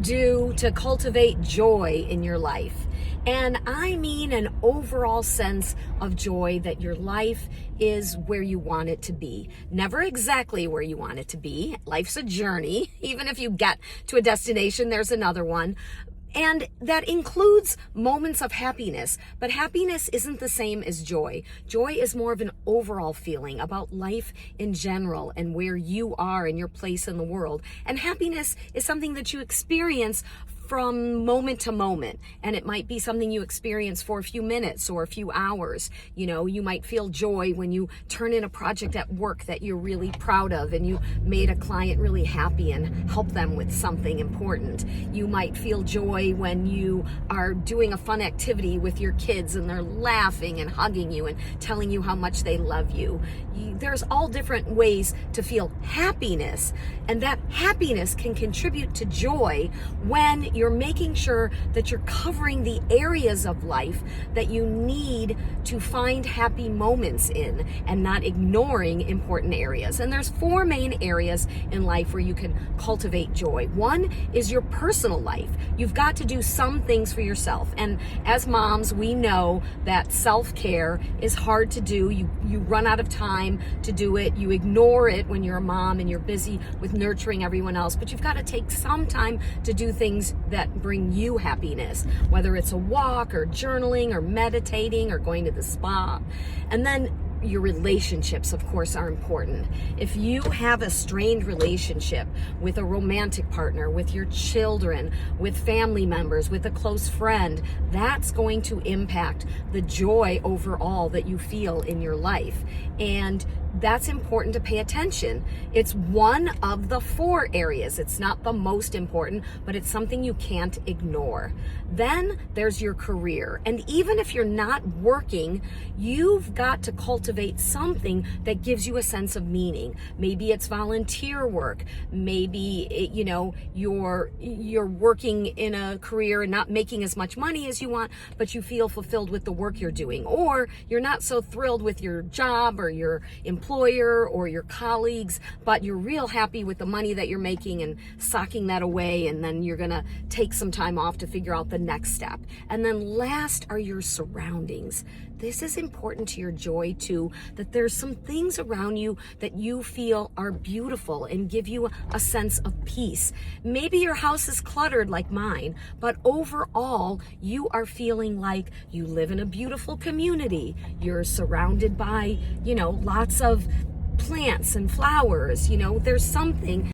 do to cultivate joy in your life? And I mean an overall sense of joy that your life is where you want it to be. Never exactly where you want it to be. Life's a journey. Even if you get to a destination, there's another one. And that includes moments of happiness, but happiness isn't the same as joy. Joy is more of an overall feeling about life in general and where you are and your place in the world. And happiness is something that you experience from moment to moment, and it might be something you experience for a few minutes or a few hours. You know, you might feel joy when you turn in a project at work that you're really proud of and you made a client really happy and help them with something important. You might feel joy when you are doing a fun activity with your kids and they're laughing and hugging you and telling you how much they love you. There's all different ways to feel happiness, and that happiness can contribute to joy when you're making sure that you're covering the areas of life that you need to find happy moments in and not ignoring important areas. And there's 4 main areas in life where you can cultivate joy. One is your personal life. You've got to do some things for yourself. And as moms, we know that self-care is hard to do. You run out of time to do it. You ignore it when you're a mom and you're busy with nurturing everyone else. But you've got to take some time to do things that bring you happiness, whether it's a walk or journaling or meditating or going to the spa. And then your relationships, of course, are important. If you have a strained relationship with a romantic partner, with your children, with family members, with a close friend, that's going to impact the joy overall that you feel in your life. And that's important to pay attention. It's one of the 4 areas. It's not the most important, but it's something you can't ignore. Then there's your career. And even if you're not working, you've got to cultivate something that gives you a sense of meaning. Maybe it's volunteer work. Maybe you're working in a career and not making as much money as you want, but you feel fulfilled with the work you're doing. Or you're not so thrilled with your job or your employer or your colleagues, but you're real happy with the money that you're making and socking that away, and then you're gonna take some time off to figure out the next step. And then last are your surroundings. This is important to your joy too, that there's some things around you that you feel are beautiful and give you a sense of peace. Maybe your house is cluttered like mine, but overall you are feeling like you live in a beautiful community. You're surrounded by, lots of plants and flowers. There's something